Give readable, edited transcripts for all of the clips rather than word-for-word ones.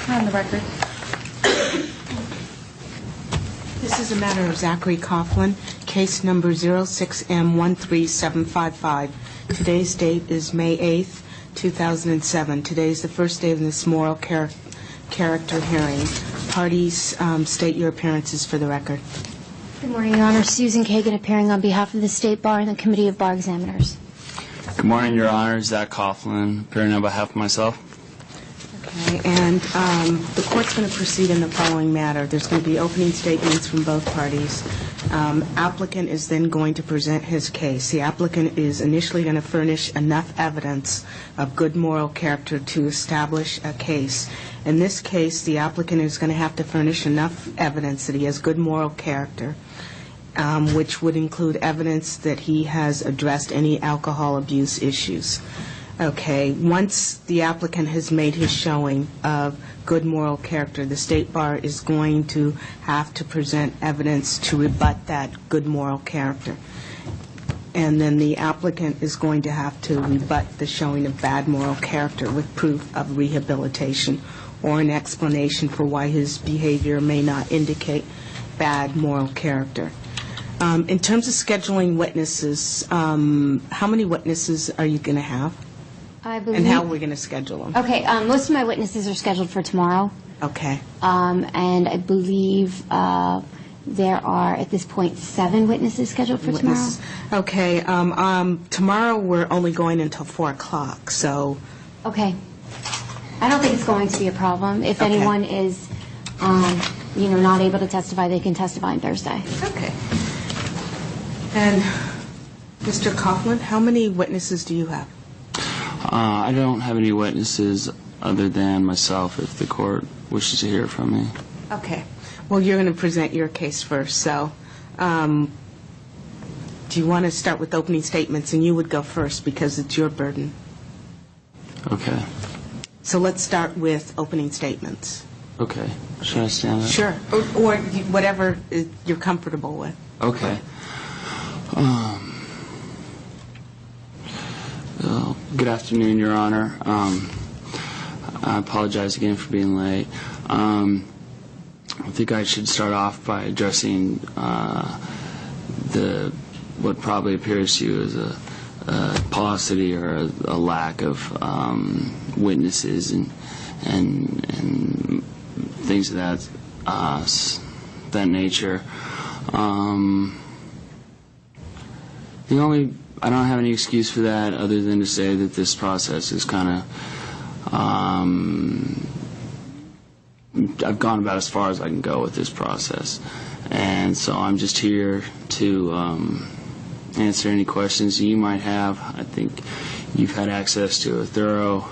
On the record. This is a matter of Zachary Coughlin, case number 06M13755. Today's date is May 8th, 2007. Today is the first day of this moral character hearing. Parties, state your appearances for the record. Good morning, Your Honor. Susan Kagan appearing on behalf of the State Bar and the Committee of Bar Examiners. Good morning, Your Honor. Zach Coughlin, appearing on behalf of myself. Okay, and the court's going to proceed in the following matter. There's going to be opening statements from both parties. Applicant is then going to present his case. The applicant is initially going to furnish enough evidence of good moral character to establish a case. In this case, the applicant is going to have to furnish enough evidence that he has good moral character, which would include evidence that he has addressed any alcohol abuse issues. Okay, once the applicant has made his showing of good moral character, the State Bar is going to have to present evidence to rebut that good moral character. And then the applicant is going to have to rebut the showing of bad moral character with proof of rehabilitation or an explanation for why his behavior may not indicate bad moral character. In terms of scheduling witnesses, how many witnesses are you going to have? I believe. And how are we going to schedule them? Okay, most of my witnesses are scheduled for tomorrow. Okay. And I believe there are, at this point, 7 witnesses scheduled for tomorrow. Okay. Tomorrow we're only going until 4 o'clock, so. Okay. I don't think it's going to be a problem. If Okay. anyone is, not able to testify, they can testify on Thursday. Okay. And Mr. Coughlin, how many witnesses do you have? I don't have any witnesses other than myself if the court wishes to hear from me. Okay. Well, you're going to present your case first, so do you want to start with opening statements? And you would go first because it's your burden. Okay. So let's start with opening statements. Okay. Should I stand up? Sure. Or whatever you're comfortable with. Okay. Good afternoon, Your Honor. I apologize again for being late. I think I should start off by addressing what probably appears to you as a paucity or a lack of witnesses and things of that nature. I don't have any excuse for that other than to say that this process is kind of, I've gone about as far as I can go with this process. And so I'm just here to answer any questions you might have. I think you've had access to a thorough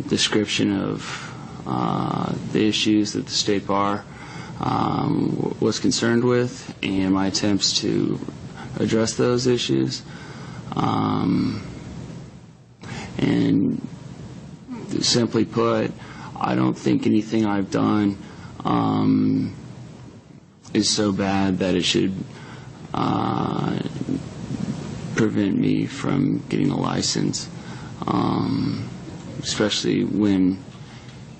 description of the issues that the State Bar was concerned with and my attempts to address those issues. And simply put, I don't think anything I've done is so bad that it should prevent me from getting a license, especially when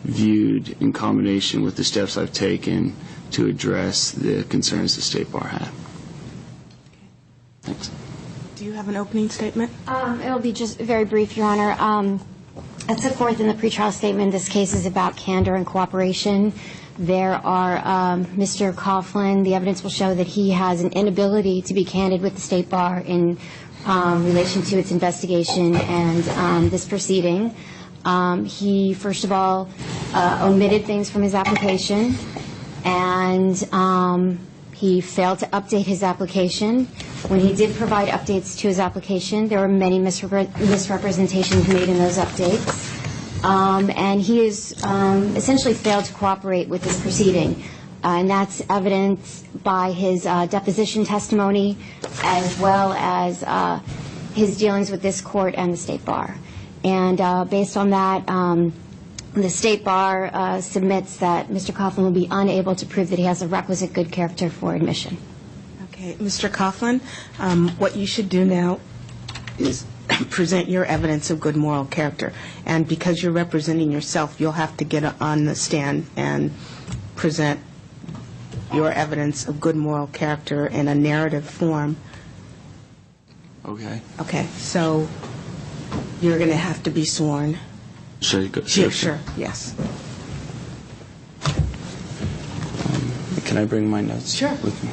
viewed in combination with the steps I've taken to address the concerns the State Bar had. Thanks. Do you have an opening statement? It'll be just very brief, Your Honor. As set forth in the pretrial statement, this case is about candor and cooperation. There are Mr. Coughlin. The evidence will show that he has an inability to be candid with the State Bar in relation to its investigation and this proceeding. He, first of all, omitted things from his application, and he failed to update his application. When he did provide updates to his application, there were many misrepresentations made in those updates. And he has essentially failed to cooperate with this proceeding. And that's evidenced by his deposition testimony as well as his dealings with this court and the State Bar. And based on that, the State Bar submits that Mr. Coughlin will be unable to prove that he has a requisite good character for admission. Okay, Mr. Coughlin, what you should do now is present your evidence of good moral character. And because you're representing yourself, you'll have to get on the stand and present your evidence of good moral character in a narrative form. Okay. Okay, so you're going to have to be sworn. Should I go? Sure, yes. Can I bring my notes Sure. with me?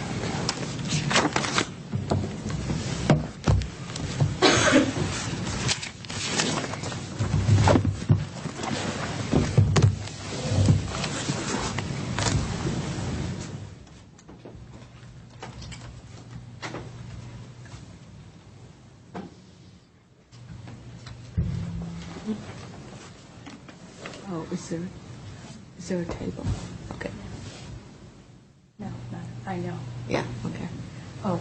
Oh, is there a table? Okay. No, I know. Yeah, okay. Oh,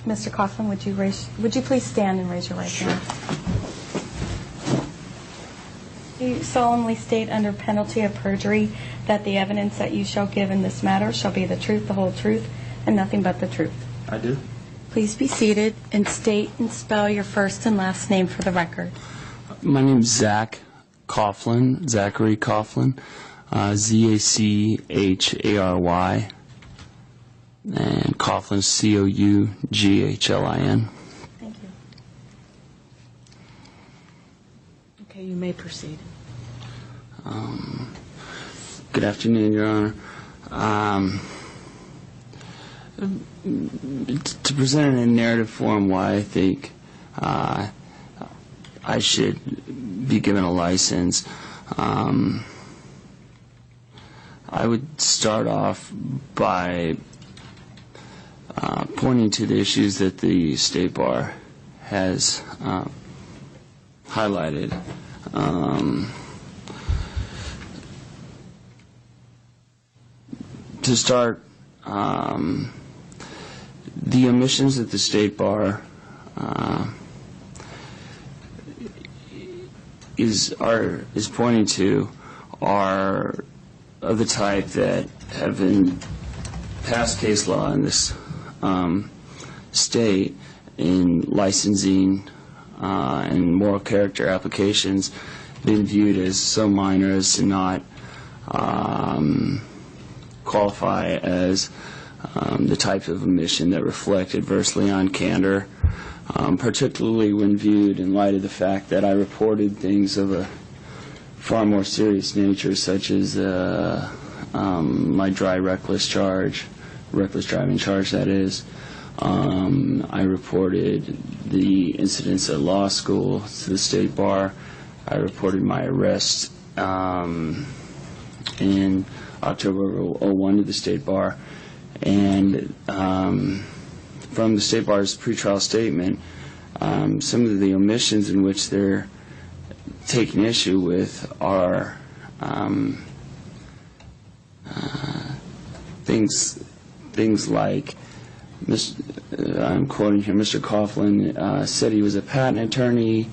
Mr. Coughlin, would you please stand and raise your right hand? Do you solemnly state under penalty of perjury that the evidence that you shall give in this matter shall be the truth, the whole truth, and nothing but the truth? I do. Please be seated and state and spell your first and last name for the record. My name's Zach Coughlin, Zachary Coughlin, Z-A-C-H-A-R-Y, and Coughlin, C-O-U-G-H-L-I-N. Thank you. Okay, you may proceed. Good afternoon, Your Honor. To present in a narrative form why I think I should be given a license, I would start off by pointing to the issues that the State Bar has highlighted. To start, the omissions that the State Bar is pointing to are of the type that have been past case law in this state in licensing and moral character applications been viewed as so minor as to not qualify as the type of omission that reflect adversely on candor, particularly when viewed in light of the fact that I reported things of a far more serious nature, such as my dry reckless driving charge, that is. I reported the incidents at law school to the State Bar. I reported my arrest in October of 2001 to the State Bar. And from the State Bar's pretrial statement, some of the omissions in which they're taking issue with are things like, I'm quoting here, Mr. Coughlin said he was a patent attorney.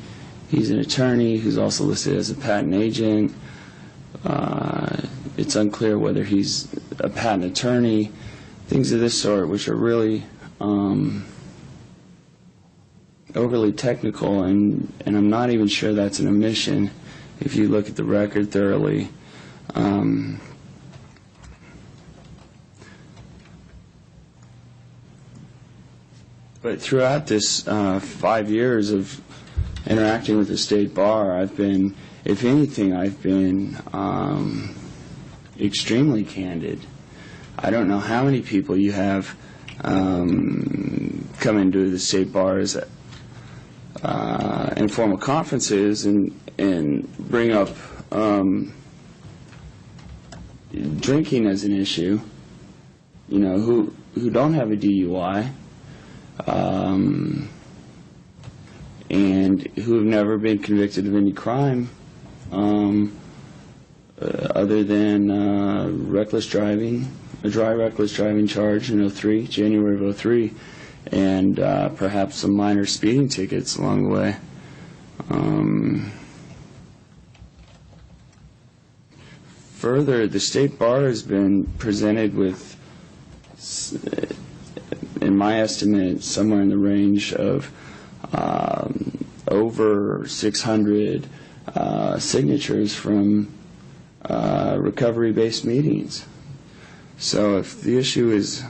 He's an attorney who's also listed as a patent agent. It's unclear whether he's a patent attorney. Things of this sort, which are really overly technical, and I'm not even sure that's an omission if you look at the record thoroughly. But throughout this 5 years of interacting with the State Bar, I've been, if anything, extremely candid. I don't know how many people you have come into the State Bar's informal conferences and bring up drinking as an issue, who don't have a DUI, and who have never been convicted of any crime other than reckless driving, a dry reckless driving charge in January of 2003, and perhaps some minor speeding tickets along the way. Further, the State Bar has been presented with, in my estimate, somewhere in the range of over 600 signatures from recovery-based meetings. So if the issue is,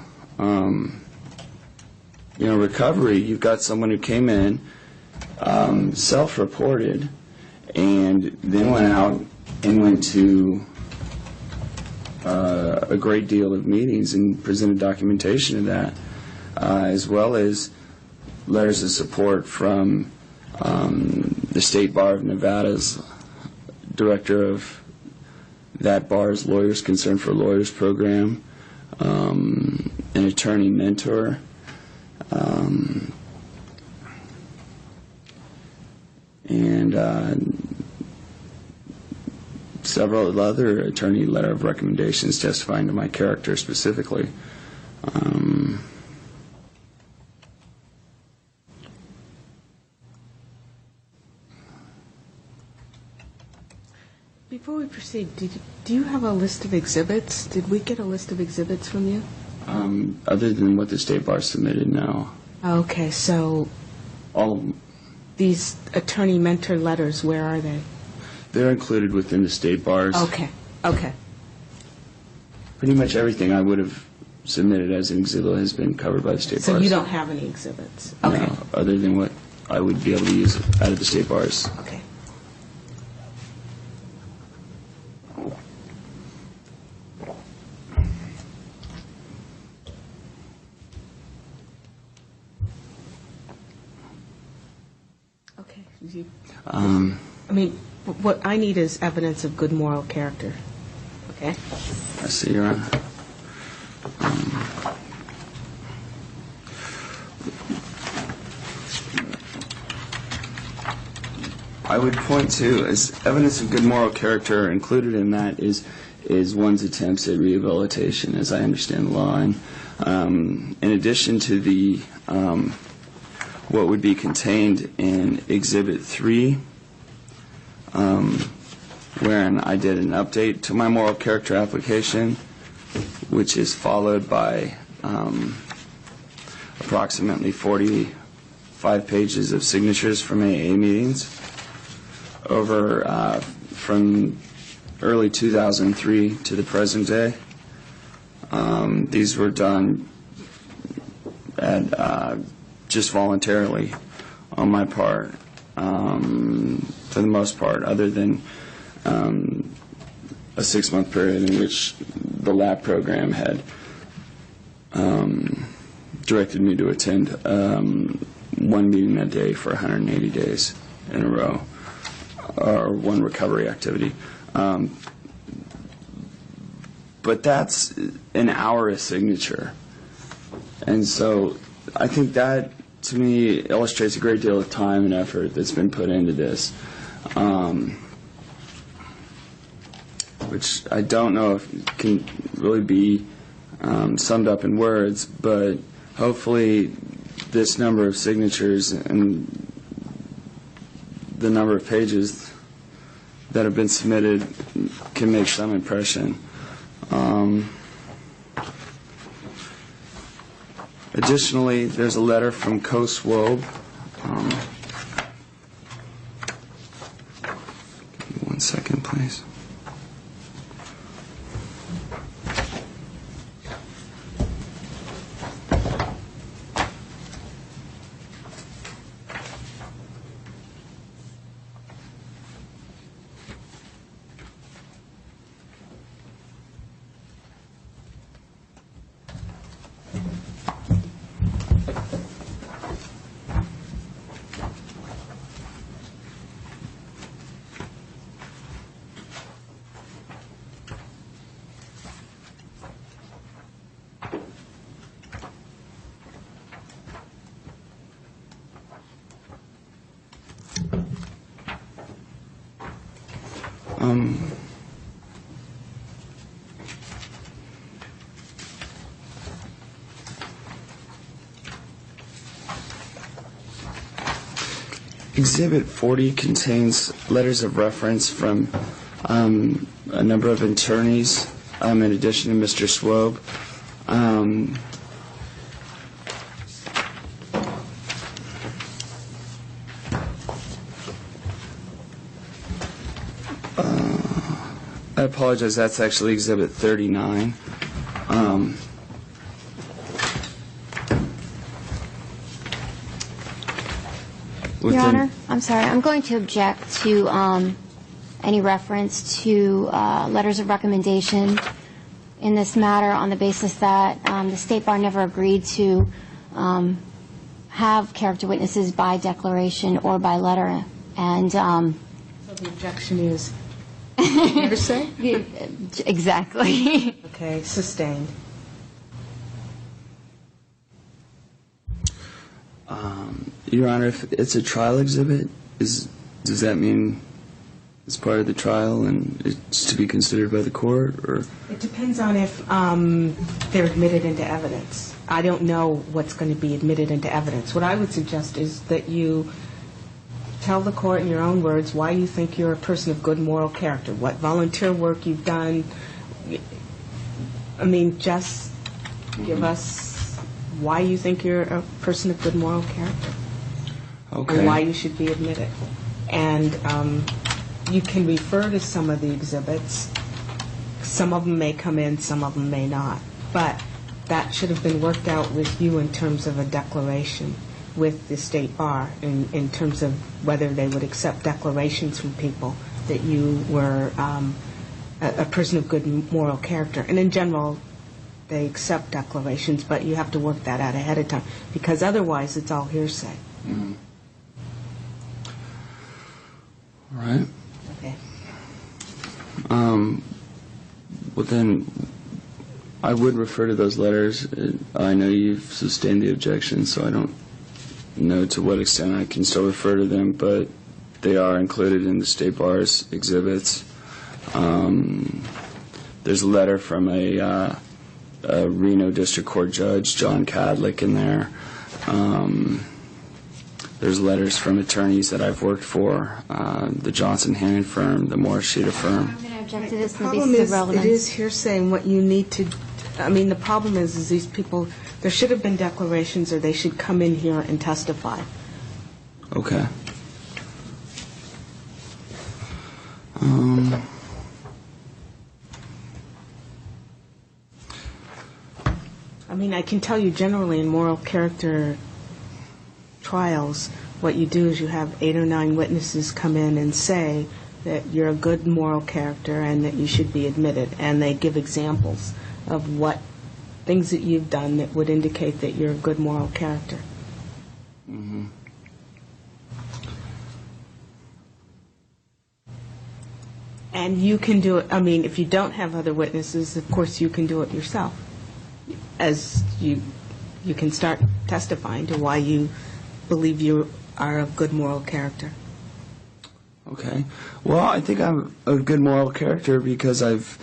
recovery, you've got someone who came in, self-reported, and then went out and went to a great deal of meetings and presented documentation of that, as well as letters of support from the State Bar of Nevada's director of that bar's Lawyers Concerned for Lawyers program, an attorney mentor, and several other attorney letter of recommendations testifying to my character specifically. Before we proceed, do you have a list of exhibits? Did we get a list of exhibits from you? Other than what the State Bar submitted, no. Okay, so All of them. these attorney mentor letters, where are they? They're included within the State Bar's. Okay. Pretty much everything I would have submitted as an exhibit has been covered by the State So Bar's. you don't have any exhibits? No, Okay. other than what I would be able to use out of the State Bar's. Okay. Okay. I mean, what I need is evidence of good moral character. Okay? I see, Your Honor. I would point to, as evidence of good moral character, included in that is one's attempts at rehabilitation, as I understand the law. And in addition to the what would be contained in Exhibit 3, wherein I did an update to my moral character application, which is followed by approximately 45 pages of signatures from AA meetings over from early 2003 to the present day. These were done at just voluntarily on my part, for the most part, other than a 6-month period in which the lab program had directed me to attend one meeting a day for 180 days in a row, or one recovery activity. But that's an hour a signature. And so I think that, to me, illustrates a great deal of time and effort that's been put into this, which I don't know if can really be summed up in words, but hopefully this number of signatures and the number of pages that have been submitted can make some impression. Additionally, there's a letter from Co. Swobe. Give me 1 second, please. Exhibit 40 contains letters of reference from a number of attorneys, in addition to Mr. Swobe. I apologize. That's actually Exhibit 39. Your Honor, I'm sorry. I'm going to object to any reference to letters of recommendation in this matter on the basis that the State Bar never agreed to have character witnesses by declaration or by letter. And So the objection is hearsay? exactly. Okay, sustained. Your Honor, if it's a trial exhibit, does that mean it's part of the trial and it's to be considered by the court, or? It depends on if they're admitted into evidence. I don't know what's going to be admitted into evidence. What I would suggest is that you tell the court in your own words why you think you're a person of good moral character, what volunteer work you've done. I mean, just give us why you think you're a person of good moral character. Okay. And why you should be admitted. And you can refer to some of the exhibits. Some of them may come in, some of them may not. But that should have been worked out with you in terms of a declaration with the State Bar, in terms of whether they would accept declarations from people that you were a person of good moral character. And in general, they accept declarations, but you have to work that out ahead of time, because otherwise it's all hearsay. Mm-hmm. All right. Okay. Well, then, I would refer to those letters. I know you've sustained the objection, so I don't know to what extent I can still refer to them, but they are included in the State Bar's exhibits. There's a letter from a Reno District Court Judge, John Cadlick, in there. There's letters from attorneys that I've worked for, the Johnson Hannon firm, the Morris Sheeta firm. I'm going to object to this The on the problem basis is, of relevance. it is hearsay, and what you need to, I mean, the problem is these people, there should have been declarations, or they should come in here and testify. Okay. I mean, I can tell you generally in moral character trials, what you do is you have 8 or 9 witnesses come in and say that you're a good moral character and that you should be admitted, and they give examples of what things that you've done that would indicate that you're a good moral character. Mm-hmm. And you can do it, I mean, if you don't have other witnesses, of course you can do it yourself, as you can start testifying to why you believe you are of good moral character. Okay. Well, I think I'm a good moral character because I've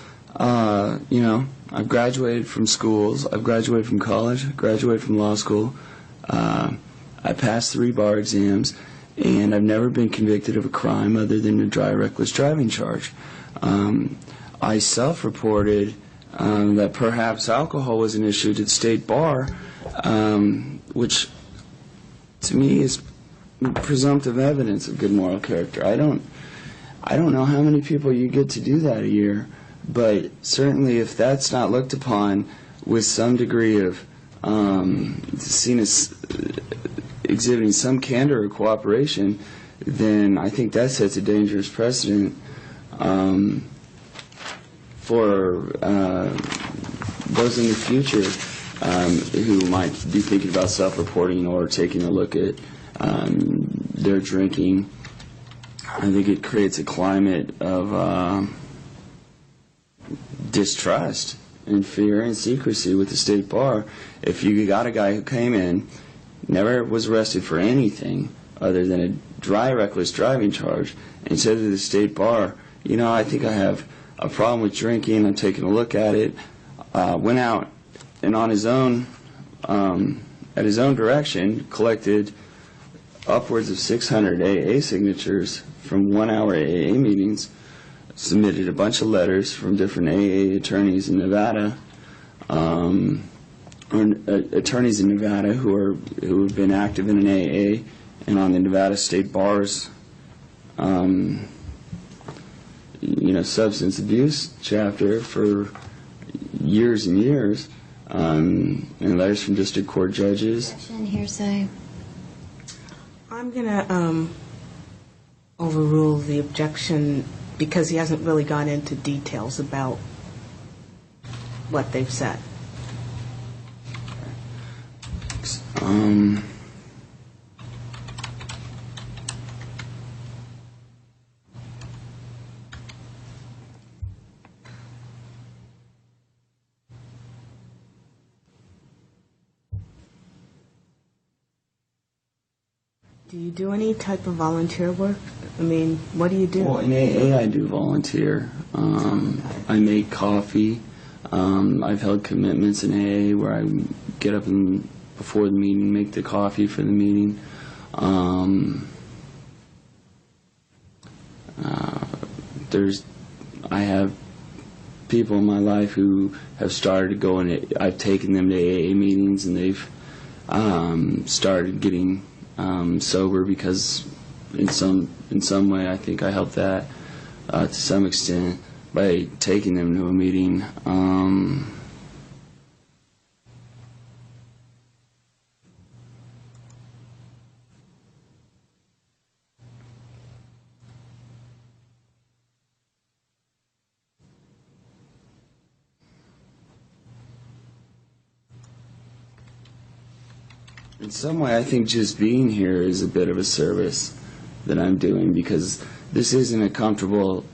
graduated from schools. I've graduated from college, graduated from law school. I passed 3 bar exams, and I've never been convicted of a crime other than a dry, reckless driving charge. I self-reported that perhaps alcohol was an issue to the State Bar, which to me is presumptive evidence of good moral character. I don't know how many people you get to do that a year, but certainly if that's not looked upon with some degree of seen as exhibiting some candor or cooperation, then I think that sets a dangerous precedent for those in the future who might be thinking about self-reporting or taking a look at their drinking. I think it creates a climate of distrust and fear and secrecy with the State Bar. If you got a guy who came in, never was arrested for anything other than a dry, reckless driving charge, and said to the State Bar, I think I have a problem with drinking, I'm taking a look at it, went out and on his own, at his own direction, collected upwards of 600 AA signatures from 1-hour AA meetings, submitted a bunch of letters from different AA attorneys in Nevada, attorneys in Nevada who have been active in an AA and on the Nevada State Bars, substance abuse chapter for years and years, and letters from district court judges. Objection, hearsay. I'm going to overrule the objection because he hasn't really gone into details about what they've said. Do you do any type of volunteer work? I mean, what do you do? Well, in AA, I do volunteer. I make coffee. I've held commitments in AA where I get up before the meeting, make the coffee for the meeting. I have people in my life who have started going. I've taken them to AA meetings, and they've started getting sober because in some way I think I helped that to some extent by taking them to a meeting. In some way, I think just being here is a bit of a service that I'm doing, because this isn't a comfortable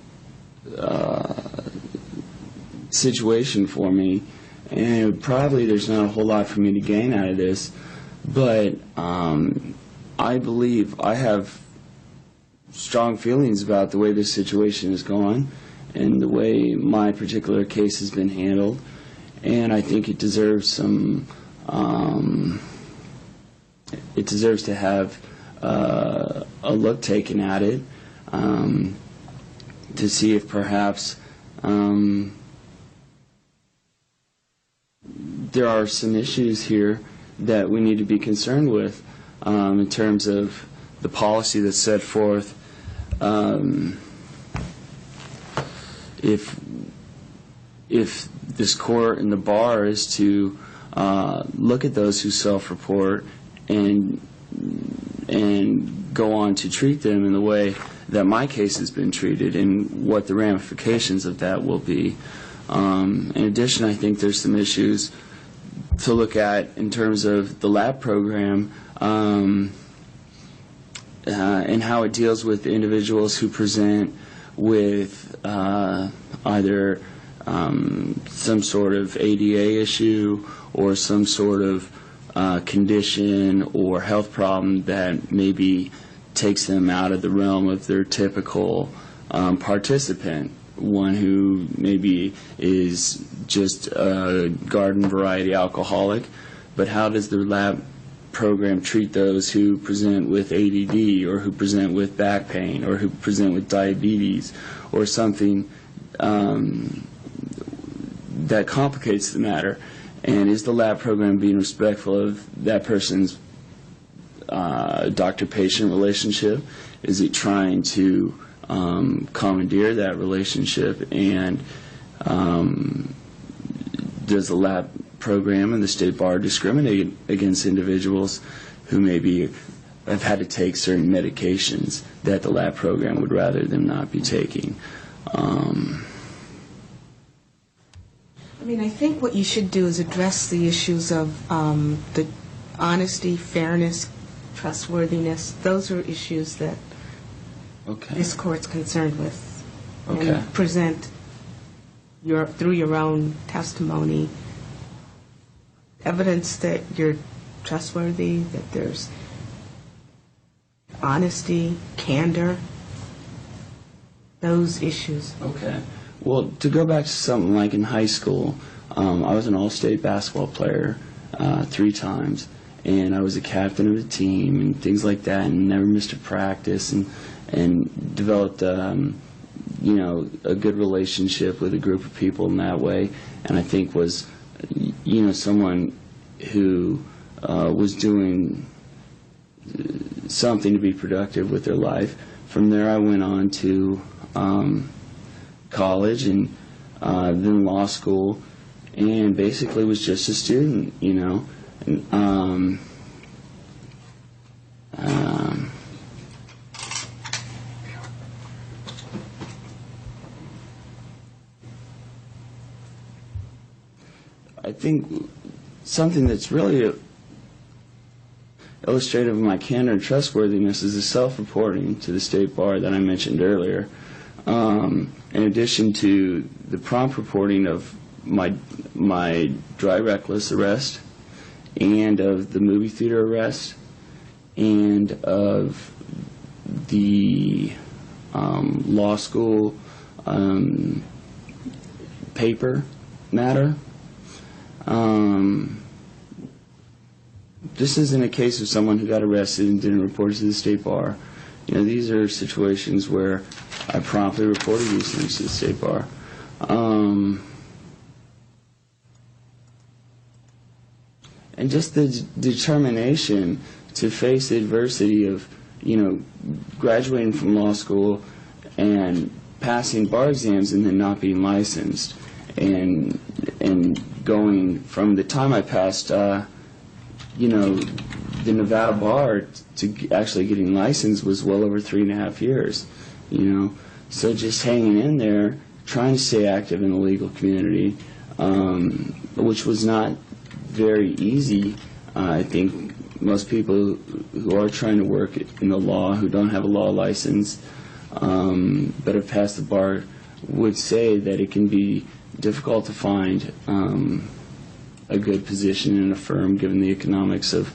situation for me, and probably there's not a whole lot for me to gain out of this, but I believe I have strong feelings about the way this situation is going and the way my particular case has been handled, and I think it deserves some it deserves to have a look taken at it to see if perhaps there are some issues here that we need to be concerned with in terms of the policy that's set forth. If this court and the bar is to look at those who self-report and go on to treat them in the way that my case has been treated and what the ramifications of that will be. In addition, I think there's some issues to look at in terms of the lab program and how it deals with individuals who present with either some sort of ADA issue or some sort of condition or health problem that maybe takes them out of the realm of their typical participant, one who maybe is just a garden variety alcoholic. But how does the lab program treat those who present with ADD or who present with back pain or who present with diabetes or something that complicates the matter? And is the lab program being respectful of that person's doctor-patient relationship? Is it trying to commandeer that relationship? And does the lab program and the state bar discriminate against individuals who maybe have had to take certain medications that the lab program would rather them not be taking? I think what you should do is address the issues of the honesty, fairness, trustworthiness. Those are issues that this court's concerned with. Okay. And present through your own testimony evidence that you're trustworthy, that there's honesty, candor, those issues. Okay. Well, to go back to something like in high school, I was an all-state basketball player 3 times, and I was a captain of the team and things like that, and never missed a practice, and developed a good relationship with a group of people in that way, and I think was someone who was doing something to be productive with their life. From there, I went on to college and then law school, and basically was just a student, you know. And, I think something that's really illustrative of my candor and trustworthiness is the self-reporting to the State Bar that I mentioned earlier. In addition to the prompt reporting of my dry reckless arrest, and of the movie theater arrest, and of the law school paper matter. This isn't a case of someone who got arrested and didn't report it to the State Bar. You know, these are situations where I promptly reported these things to the State Bar. And just the determination to face the adversity of, you know, graduating from law school and passing bar exams and then not being licensed, and going from the time I passed, you know, the Nevada bar to actually getting licensed was well over 3.5 years, you know. So just hanging in there, trying to stay active in the legal community, which was not very easy. I think most people who are trying to work in the law, who don't have a law license, but have passed the bar, would say that it can be difficult to find a good position in a firm given the economics of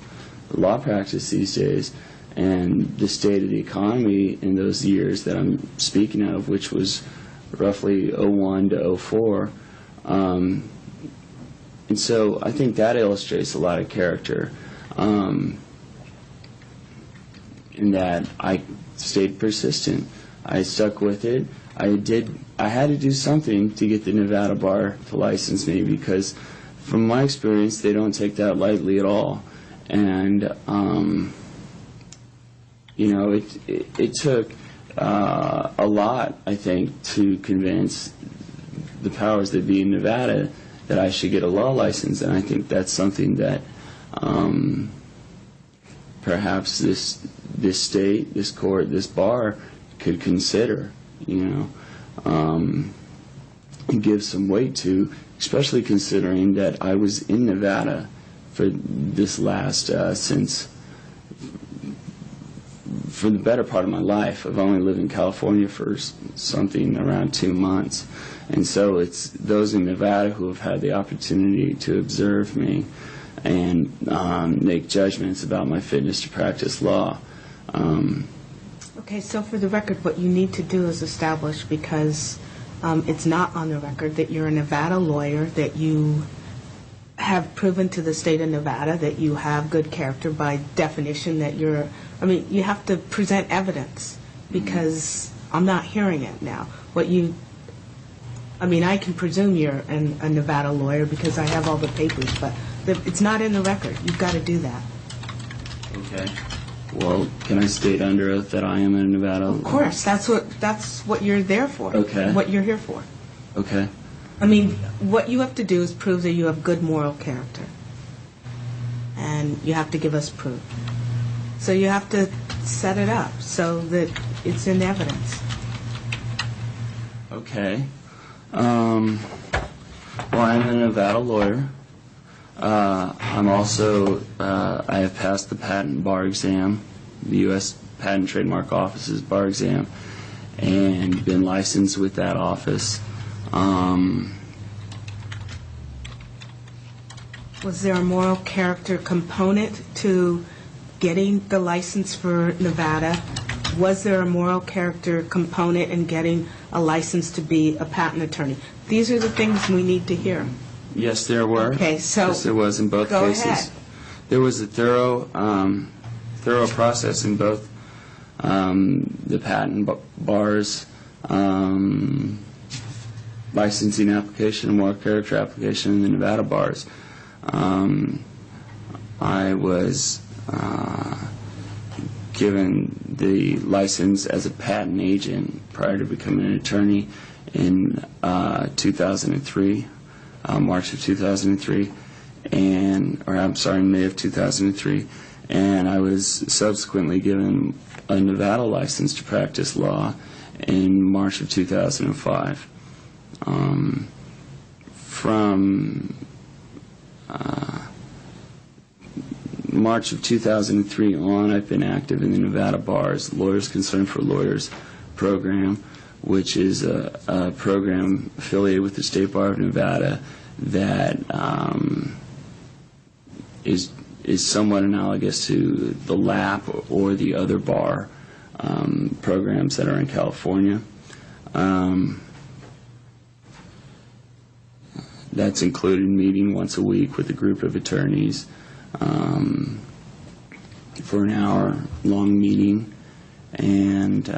law practice these days and the state of the economy in those years that I'm speaking of, which was roughly 01 to 04. And so I think that illustrates a lot of character, in that I stayed persistent. I stuck with it. I had to do something to get the Nevada bar to license me, because from my experience, they don't take that lightly at all. And, you know, it took a lot, I think, to convince the powers that be in Nevada that I should get a law license. And I think that's something that perhaps this state, this court, this bar could consider, you know, and give some weight to, especially considering that I was in Nevada for this last, for the better part of my life. I've only lived in California for something around 2 months. And so it's those in Nevada who have had the opportunity to observe me and make judgments about my fitness to practice law. Okay, so for the record, what you need to do is establish, because it's not on the record, that you're a Nevada lawyer, that you have proven to the state of Nevada that you have good character by definition, that you're, I mean, you have to present evidence, because I'm not hearing it now. I mean, I can presume you're a Nevada lawyer because I have all the papers, but it's not in the record. You've got to do that. Okay. Well, can I state under oath that I am a Nevada lawyer? Of course. That's what you're there for. Okay. What you're here for. Okay. I mean, what you have to do is prove that you have good moral character. And you have to give us proof. So you have to set it up so that it's in evidence. Okay. Well, I'm a Nevada lawyer. I'm also, I have passed the patent bar exam, the U.S. Patent Trademark Office's bar exam, and been licensed with that office. Was there a moral character component to getting the license for Nevada? Was there a moral character component in getting a license to be a patent attorney? These are the things we need to hear. Yes, there were. Okay, so yes, there was in both go cases. ahead. There was a thorough process in both the patent bars, licensing application, and moral character application in the Nevada bars. I was given the license as a patent agent prior to becoming an attorney, in 2003, March of 2003, May of 2003, and I was subsequently given a Nevada license to practice law in March of 2005. From March of 2003 on, I've been active in the Nevada Bar's Lawyers Concerned for Lawyers program, which is a program affiliated with the State Bar of Nevada that is somewhat analogous to the LAP or the other bar programs that are in California. That's included meeting once a week with a group of attorneys for an hour-long meeting, and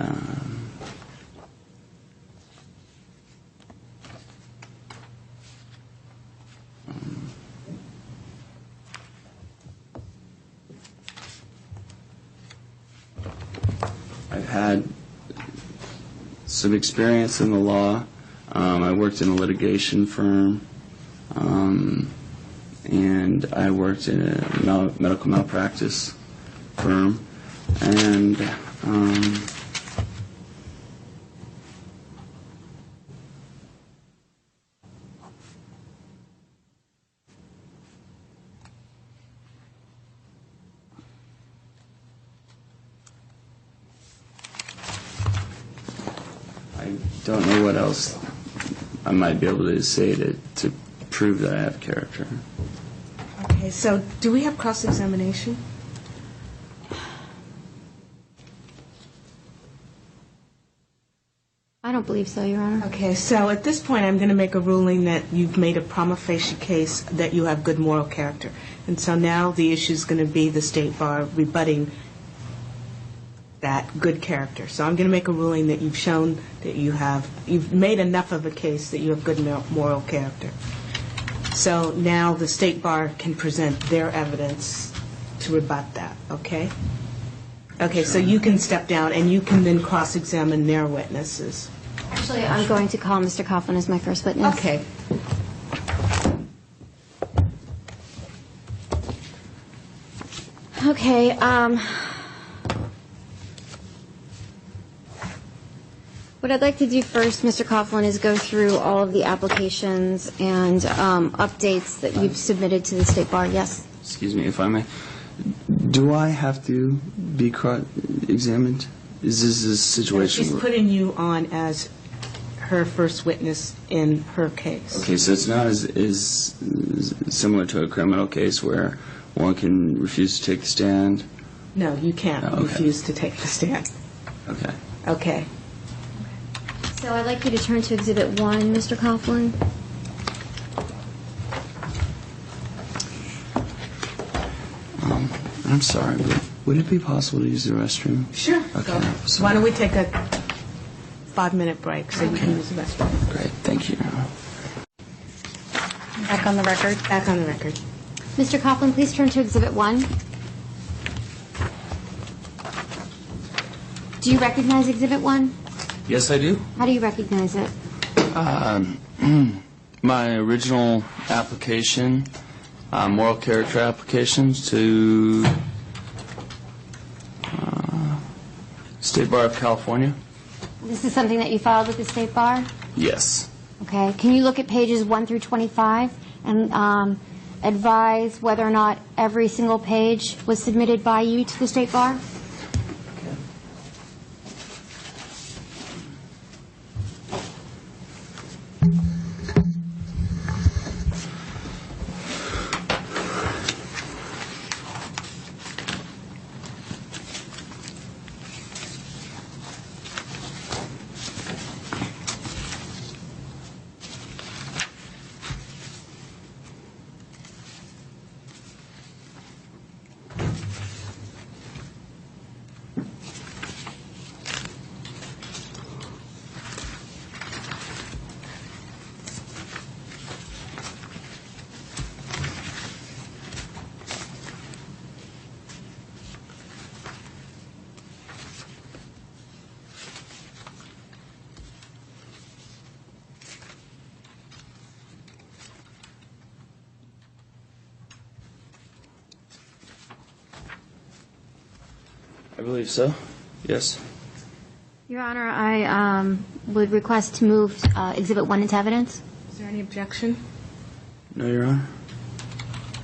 I've had some experience in the law. I worked in a litigation firm, and I worked in a medical malpractice firm, and I don't know what else I might be able to say to prove that I have character. Okay, so do we have cross-examination? I don't believe so, Your Honor. Okay, so at this point, I'm going to make a ruling that you've made a prima facie case that you have good moral character. And so now the issue is going to be the State Bar rebutting that good character. So I'm going to make a ruling that you've shown that you've made enough of a case that you have good moral character. So now the State Bar can present their evidence to rebut that, okay? Okay, so you can step down and you can then cross-examine their witnesses. Actually, I'm going to call Mr. Coughlin as my first witness. Okay. Okay, what I'd like to do first, Mr. Coughlin, is go through all of the applications and updates that you've submitted to the State Bar. Yes? Excuse me, if I may. Do I have to be examined? Is this a situation She's where... putting you on as her first witness in her case. Okay, so it's not as similar to a criminal case where one can refuse to take the stand? No, you can't refuse to take the stand. Okay. Okay. So I'd like you to turn to Exhibit 1, Mr. Coughlin. I'm sorry, but would it be possible to use the restroom? Sure. Okay. So why don't we take a 5-minute break so you can use the restroom. Great, thank you. Back on the record. Back on the record. Mr. Coughlin, please turn to Exhibit 1. Do you recognize Exhibit 1? Yes, I do. How do you recognize it? My original application, moral character applications to State Bar of California. This is something that you filed with the State Bar? Yes. Okay. Can you look at pages 1 through 25 and advise whether or not every single page was submitted by you to the State Bar? I believe so. Yes. Your Honor, I would request to move Exhibit 1 into evidence. Is there any objection? No, Your Honor.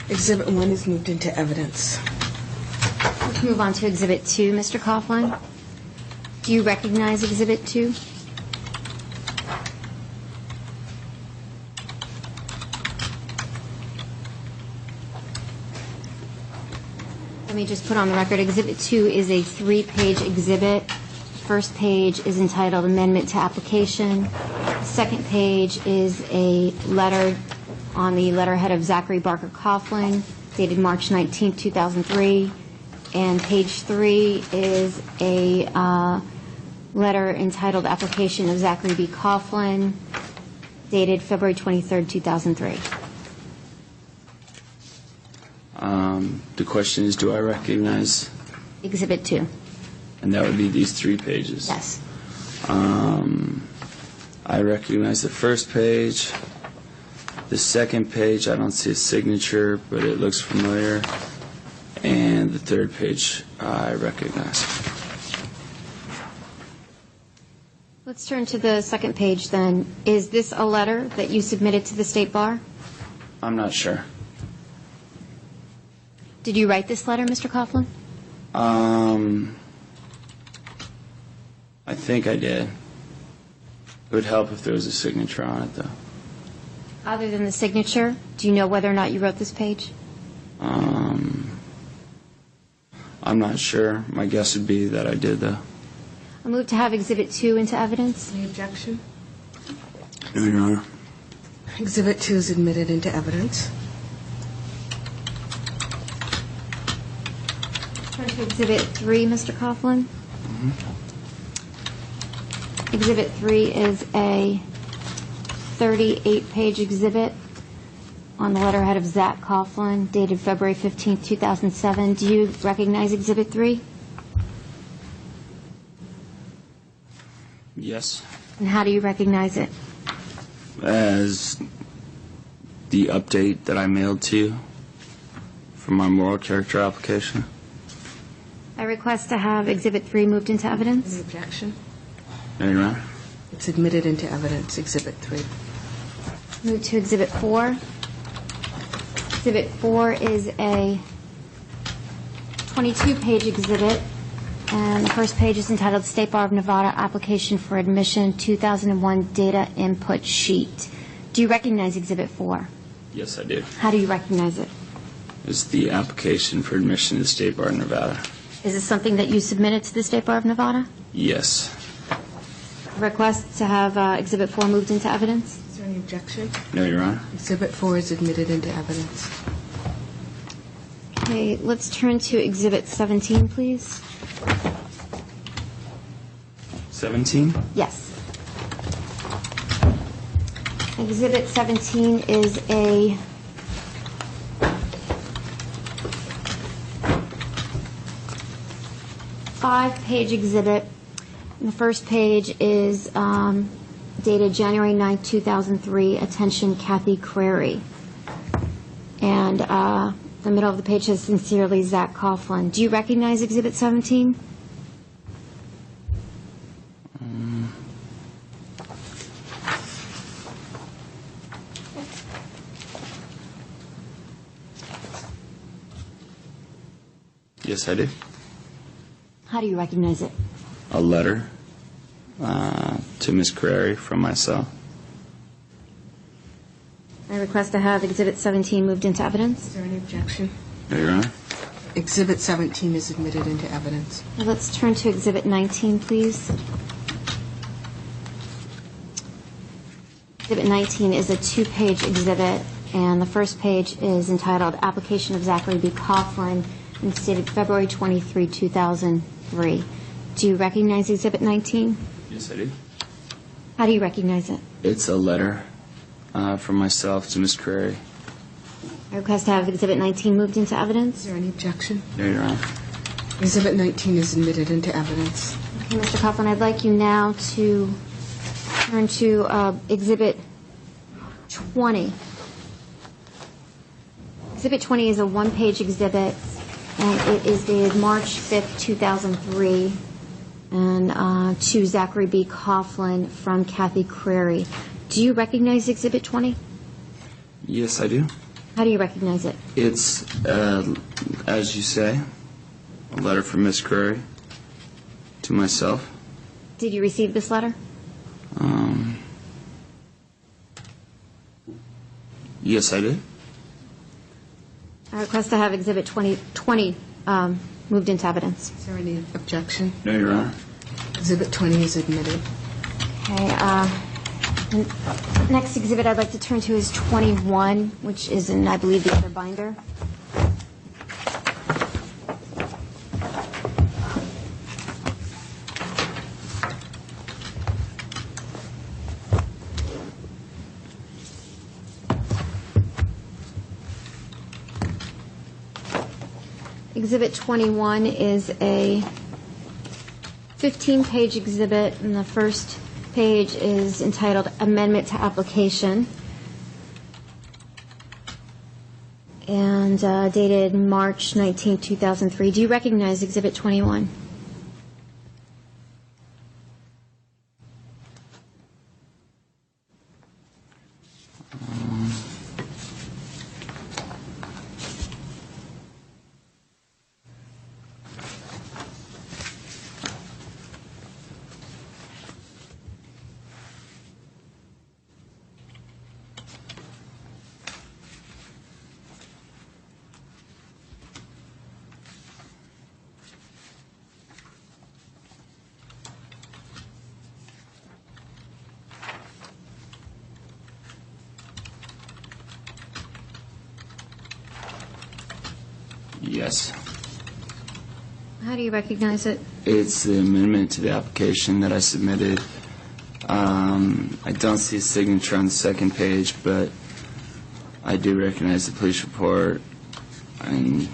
Exhibit 1 is moved into evidence. Let's move on to Exhibit 2, Mr. Coughlin. Do you recognize Exhibit 2? Let me just put on the record, Exhibit 2 is a 3-page exhibit. The first page is entitled Amendment to Application. The second page is a letter on the letterhead of Zachary Barker Coughlin, dated March 19, 2003. And page 3 is a letter entitled Application of Zachary B. Coughlin, dated February 23, 2003. The question is, do I recognize? Exhibit 2. And that would be these 3 pages. Yes. I recognize the first page. The second page, I don't see a signature, but it looks familiar. And the third page, I recognize. Let's turn to the second page then. Is this a letter that you submitted to the State Bar? I'm not sure. Did you write this letter, Mr. Coughlin? I think I did. It would help if there was a signature on it, though. Other than the signature, do you know whether or not you wrote this page? I'm not sure. My guess would be that I did, though. I move to have Exhibit 2 into evidence. Any objection? No, Your Honor. Exhibit 2 is admitted into evidence. Turn to Exhibit 3, Mr. Coughlin. Exhibit 3 is a 38-page exhibit on the letterhead of Zach Coughlin, dated February 15, 2007. Do you recognize Exhibit 3? Yes. And how do you recognize it? As the update that I mailed to you for my moral character application. I request to have Exhibit 3 moved into evidence. Any objection? No, Your Honor. It's admitted into evidence, Exhibit 3. Move to Exhibit 4. Exhibit 4 is a 22-page exhibit, and the first page is entitled State Bar of Nevada Application for Admission 2001 Data Input Sheet. Do you recognize Exhibit 4? Yes, I do. How do you recognize it? It's the application for admission to the State Bar of Nevada. Is this something that you submitted to the State Bar of Nevada? Yes. Request to have Exhibit 4 moved into evidence. Is there any objection? No, Your Honor. Exhibit 4 is admitted into evidence. Okay, let's turn to Exhibit 17, please. 17? Yes. Exhibit 17 is a 5-page exhibit. And the first page is dated January 9, 2003, attention Kathy Crary. And the middle of the page says, sincerely, Zach Coughlin. Do you recognize Exhibit 17? Yes, I do. How do you recognize it? A letter to Ms. Crary from myself. I request to have Exhibit 17 moved into evidence. Is there any objection? No, Your Honor. Exhibit 17 is admitted into evidence. Let's turn to Exhibit 19, please. Exhibit 19 is a 2-page exhibit, and the first page is entitled Application of Zachary B. Coughlin, and it's dated February 23, 2003. Do you recognize Exhibit 19? Yes, I do. How do you recognize it? It's a letter from myself to Ms. Crary. I request to have Exhibit 19 moved into Is evidence. there any objection? No, Your Honor. Exhibit 19 is admitted into evidence. Okay, Mr. Coughlin, I'd like you now to turn to Exhibit 20. Exhibit 20 is a 1-page exhibit, and it is dated March 5th, 2003, and to Zachary B. Coughlin from Kathy Crary. Do you recognize Exhibit 20? Yes, I do. How do you recognize it? It's, as you say, a letter from Miss Curry to myself. Did you receive this letter? Yes, I did. I request to have Exhibit 20 moved into evidence. Is there any objection? No, Your Honor. Exhibit 20 is admitted. Okay. Next exhibit I'd like to turn to is 21, which is in, I believe, the other binder. Exhibit 21 is a 15-page exhibit, and the first page is entitled Amendment to Application, and dated March 19, 2003. Do you recognize Exhibit 21? Yes. How do you recognize it? It's the amendment to the application that I submitted. I don't see a signature on the second page, but I do recognize the police report. And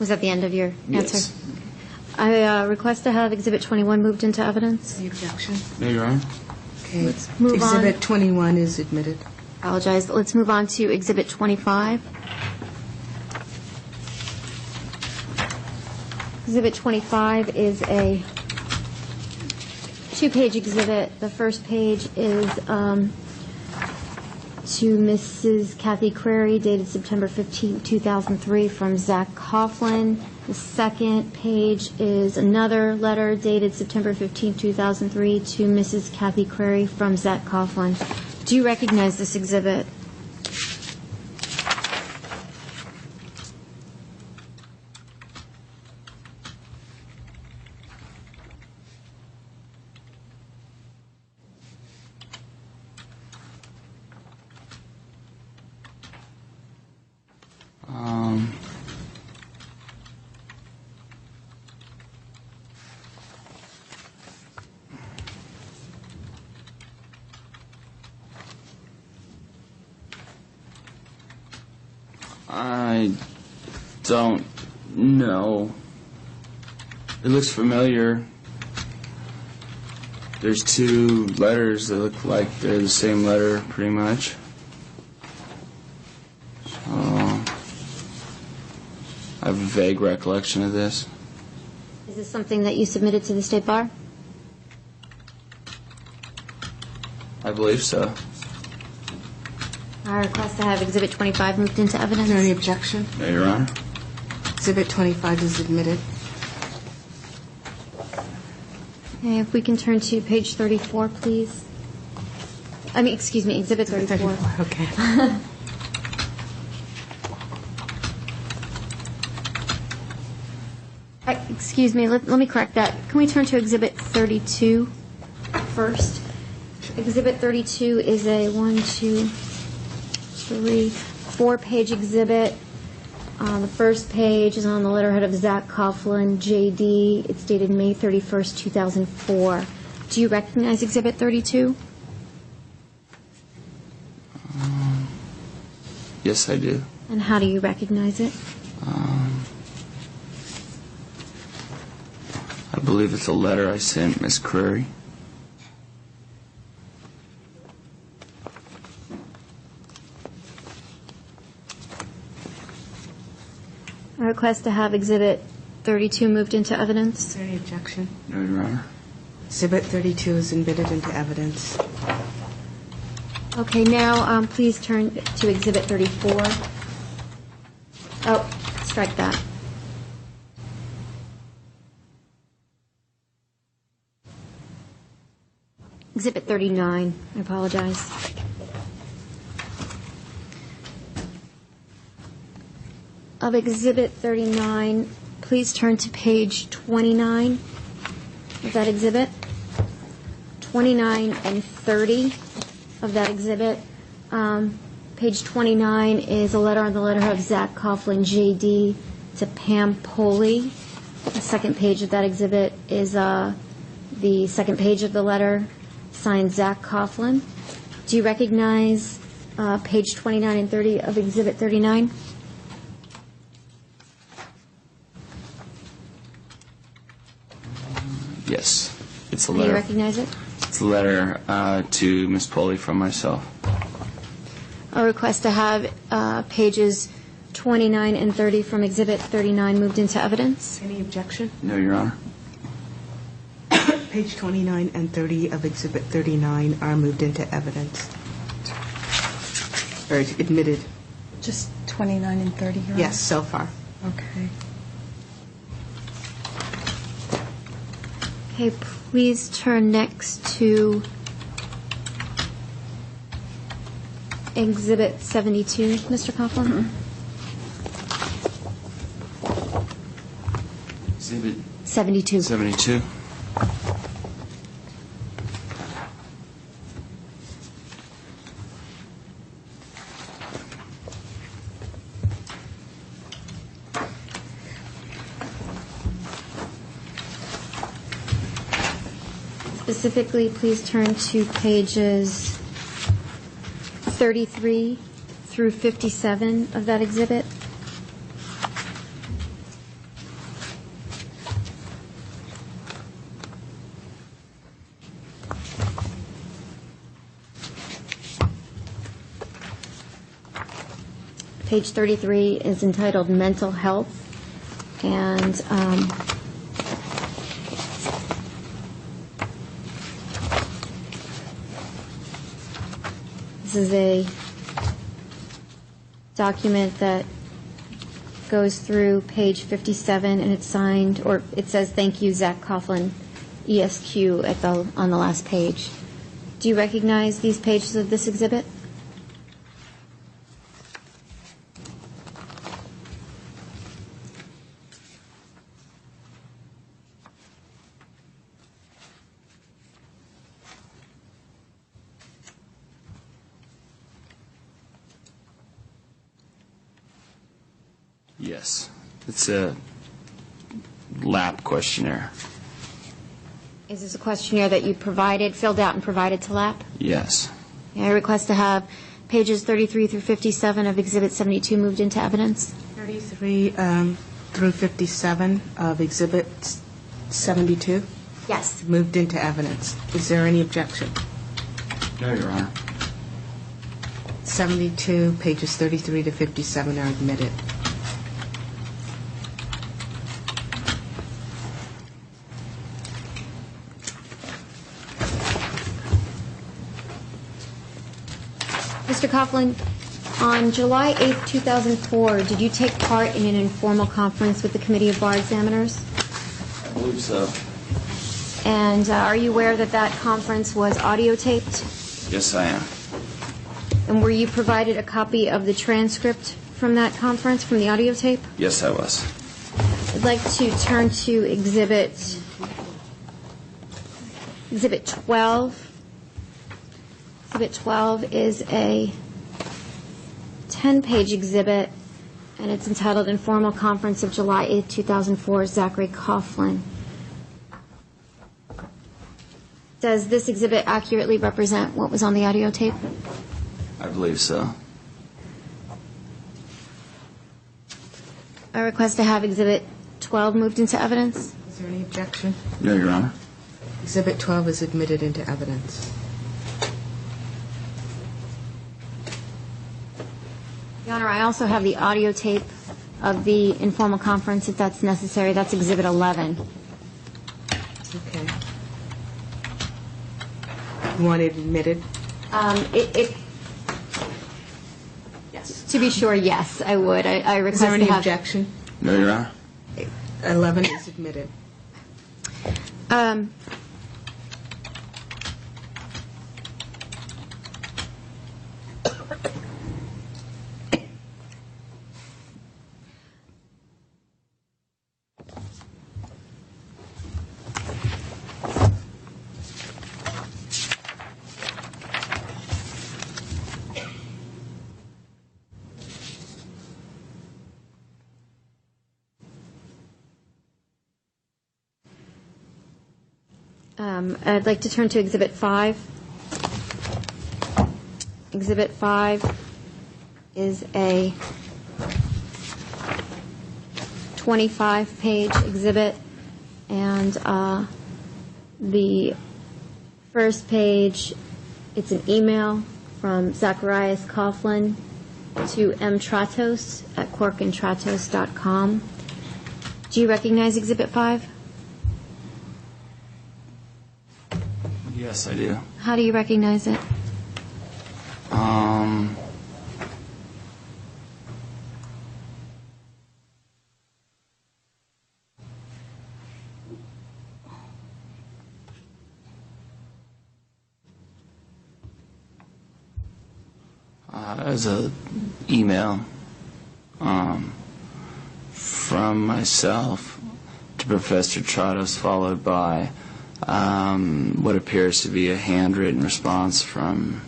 Was that the end of your answer? Yes. I request to have Exhibit 21 moved into evidence. Any objection? No, Your Honor. Okay. Let's move on. Exhibit 21 is admitted. Apologize. Let's move on to Exhibit 25. Exhibit 25 is a two-page exhibit. The first page is to Mrs. Kathy Crary, dated September 15, 2003, from Zach Coughlin. The second page is another letter dated September 15, 2003, to Mrs. Kathy Crary from Zach Coughlin. Do you recognize this exhibit? I don't know. It looks familiar. There's two letters that look like they're the same letter, pretty much. So, I have a vague recollection of this. Is this something that you submitted to the State Bar? I believe so. I request to have Exhibit 25 moved into Is evidence. there any objection? No, Your Honor. Exhibit 25 is admitted. Okay, if we can turn to page 34, please. Excuse me, Exhibit 34. Okay. Excuse me, let me correct that. Can we turn to Exhibit 32 first? Exhibit 32 is a 4-page exhibit. The first page is on the letterhead of Zach Coughlin, J.D. It's dated May 31st, 2004. Do you recognize Exhibit 32? Yes, I do. And how do you recognize it? I believe it's a letter I sent Miss Curry. A request to have Exhibit 32 moved into evidence. Is there any objection? No, Your Honor. Exhibit 32 is admitted into evidence. Okay, now please turn to Exhibit 34. Oh, strike that. Exhibit 39, I apologize. Of Exhibit 39, please turn to page 29 of that exhibit. 29 and 30 of that exhibit. Page 29 is a letter on the letter of Zach Coughlin, J.D., to Pam Poley. The second page of that exhibit is the second page of the letter, signed Zach Coughlin. Do you recognize page 29 and 30 of Exhibit 39? Yes. It's a Do you letter. recognize it? It's a letter to Ms. Poley from myself. A request to have pages 29 and 30 from Exhibit 39 moved into evidence. Any objection? No, Your Honor. Page 29 and 30 of Exhibit 39 are moved into evidence. Or admitted. Just 29 and 30, Your Honor? Yes, so far. Okay. Okay, please turn next to Exhibit 72, Mr. Coughlin. Exhibit 72. 72. Specifically, please turn to pages 33 through 57 of that exhibit. Page 33 is entitled Mental Health, and this is a document that goes through page 57, and it's signed, or it says, "Thank you, Zach Coughlin, ESQ," on the last page. Do you recognize these pages of this exhibit? Yes. It's a LAP questionnaire. Is this a questionnaire that you filled out and provided to LAP? Yes. I request to have pages 33 through 57 of Exhibit 72 moved into evidence. 33 through 57 of Exhibit 72 Yes. moved into evidence. Is there any objection? No, Your Honor. 72, pages 33 to 57 are admitted. Mr. Coughlin, on July 8, 2004, did you take part in an informal conference with the Committee of Bar Examiners? I believe so. And are you aware that that conference was audio taped? Yes, I am. And were you provided a copy of the transcript from that conference, from the audio tape? Yes, I was. I'd like to turn to Exhibit 12. Exhibit 12 is a 10-page exhibit, and it's entitled Informal Conference of July 8, 2004, Zachary Coughlin. Does this exhibit accurately represent what was on the audio tape? I believe so. I request to have Exhibit 12 moved into evidence. Is there any objection? No, Your Honor. Exhibit 12 is admitted into evidence. Your Honor, I also have the audio tape of the informal conference if that's necessary. That's Exhibit 11. Okay. You want it admitted? Yes. To be sure, yes, I would. I Is request there any to have... objection? No, Your Honor. 11 is admitted. I'd like to turn to Exhibit 5. Exhibit 5 is a 25-page exhibit, and the first page, it's an email from Zacharias Coughlin to mtratos at corkandtratos.com. Do you recognize Exhibit 5? Yes, I do. How do you recognize it? As a email from myself to Professor Tratos, followed by what appears to be a handwritten response from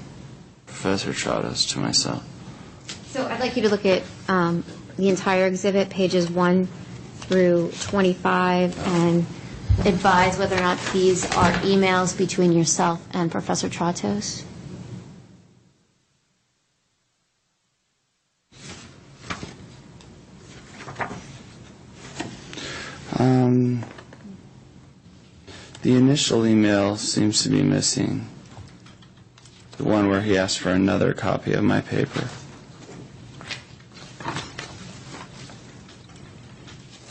Professor Tratos to myself. So I'd like you to look at the entire exhibit, pages 1 through 25, and advise whether or not these are emails between yourself and Professor Tratos. The initial email seems to be missing. The one where he asked for another copy of my paper.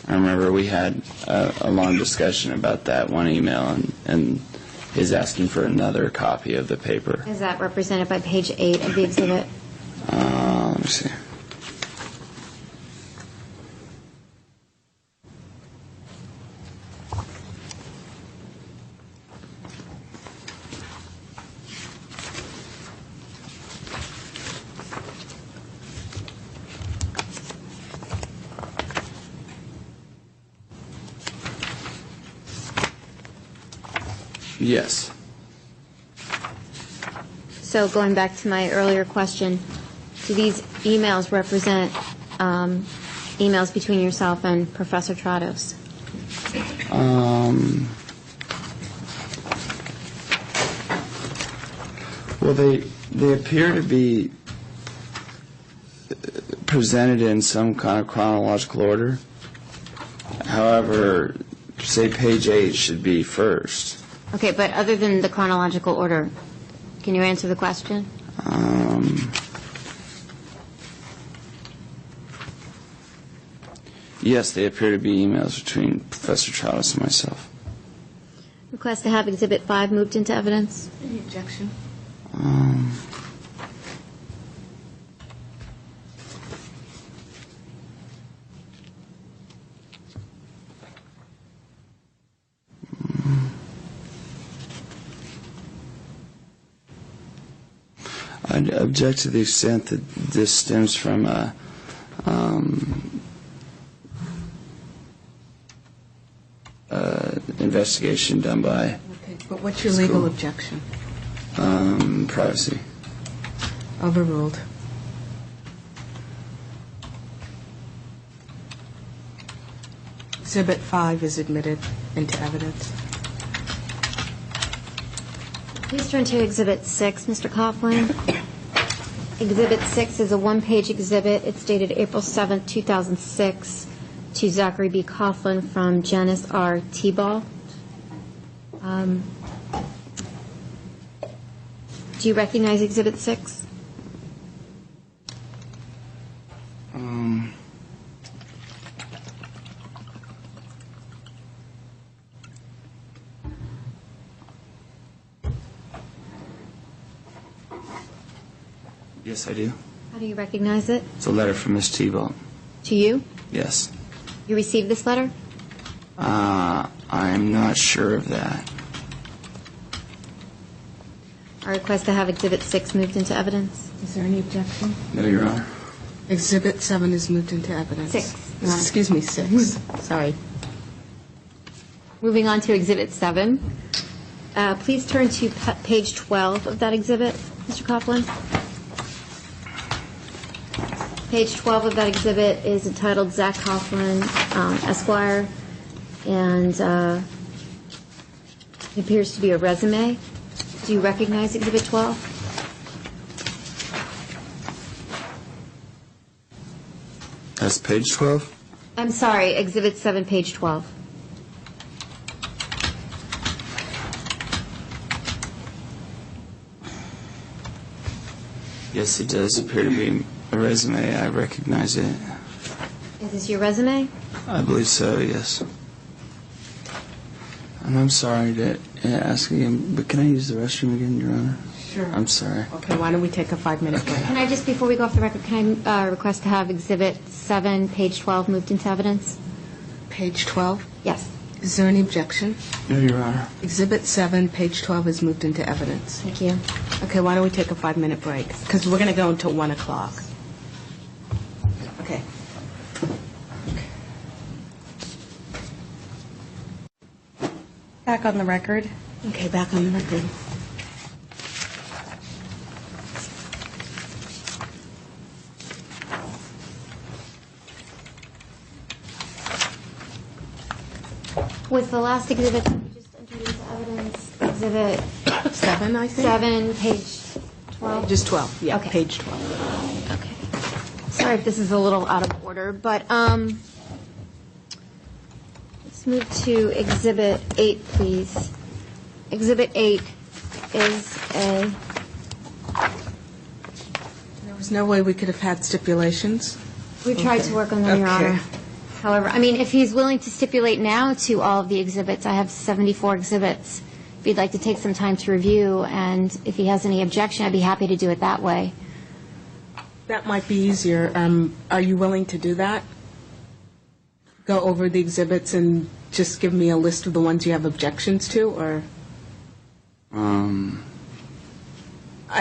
I remember we had a long discussion about that one email and his asking for another copy of the paper. Is that represented by page 8 of the exhibit? Let me see. Yes. So going back to my earlier question, do these emails represent emails between yourself and Professor Tratos? Well, they appear to be presented in some kind of chronological order. However, say page 8 should be first. Okay, but other than the chronological order, can you answer the question? Yes, they appear to be emails between Professor Tratos and myself. Request to have Exhibit 5 moved into evidence. Any objection? I'd object to the extent that this stems from a investigation done by Okay, but what's your legal objection? privacy. Overruled. Exhibit 5 is admitted into evidence. Please turn to Exhibit 6, Mr. Coughlin. Exhibit 6 is a one-page exhibit. It's dated April 7th, 2006, to Zachary B. Coughlin from Janice R. Tebalt. Do you recognize Exhibit 6? Yes, I do. How do you recognize it? It's a letter from Miss Tebow. To you? Yes. You received this letter? I'm not sure of that. I request to have Exhibit 6 moved into evidence. Is there any objection? No, Your Honor. Exhibit 7 is moved into evidence. 6. Excuse me, 6. Sorry. Moving on to Exhibit 7. Please turn to page 12 of that exhibit, Mr. Coughlin. Page 12 of that exhibit is entitled Zach Coughlin, Esquire, and it appears to be a resume. Do you recognize Exhibit 12? That's page 12? I'm sorry, Exhibit 7, page 12. Yes, it does appear to be a resume. I recognize it. Is this your resume? I believe so, yes. And I'm sorry to ask again, but can I use the restroom again, Your Honor? Sure. I'm sorry. Okay, why don't we take a 5-minute break? Can I just, before we go off the record, can I request to have Exhibit 7, page 12 moved into evidence? Page 12? Yes. Is there any objection? No, Your Honor. Exhibit 7, page 12 is moved into evidence. Thank you. Okay, why don't we take a 5-minute break? Because we're going to go until 1 o'clock. Okay. Back on the record. Okay, back on the record. Was the last exhibit that we just entered into evidence Exhibit 7, I think? 7, page 12? Just 12, yeah, Okay. page 12. Okay. Sorry if this is a little out of order, but let's move to Exhibit 8, please. Exhibit 8 is a... There was no way we could have had stipulations? We tried to work on them, Your Okay. Honor. However, I mean, if he's willing to stipulate now to all of the exhibits, I have 74 exhibits. If he'd like to take some time to review, and if he has any objection, I'd be happy to do it that way. That might be easier. Are you willing to do that? Go over the exhibits and just give me a list of the ones you have objections to, or? I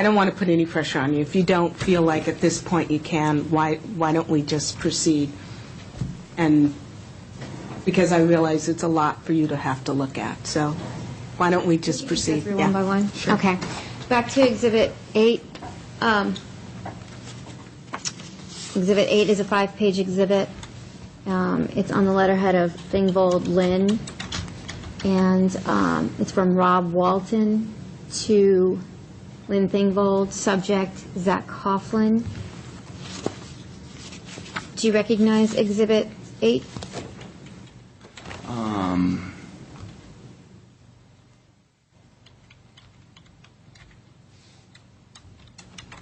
don't want to put any pressure on you. If you don't feel like at this point you can, why don't we just proceed? And because I realize it's a lot for you to have to look at, so why don't we just proceed? Go through one by one? Sure. Okay. Back to Exhibit 8. Exhibit 8 is a 5-page exhibit. It's on the letterhead of Thingvold Lynn, and it's from Rob Walton to Lynn Thingvold, subject Zach Coughlin. Do you recognize Exhibit 8?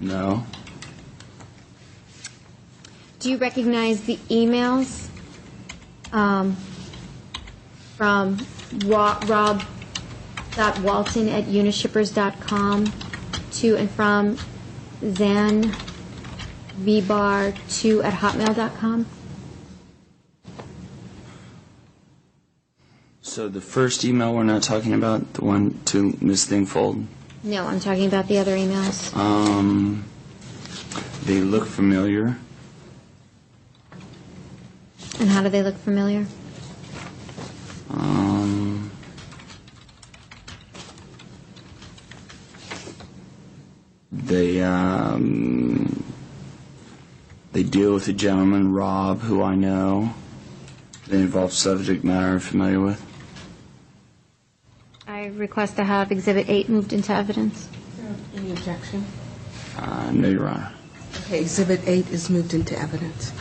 No. Do you recognize the emails from rob.walton@unishippers.com to and from zanvbar2@hotmail.com? So the first email we're not talking about, the one to Ms. Thingfold, No, I'm talking about the other emails. they look familiar. And how do they look familiar? They deal with a gentleman, Rob, who I know. They involve subject matter I'm familiar with. I request to have Exhibit 8 moved into evidence. Any objection? No, Your Honor. Okay, Exhibit 8 is moved into evidence.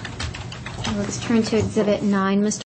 Let's turn to Exhibit 9, Mr.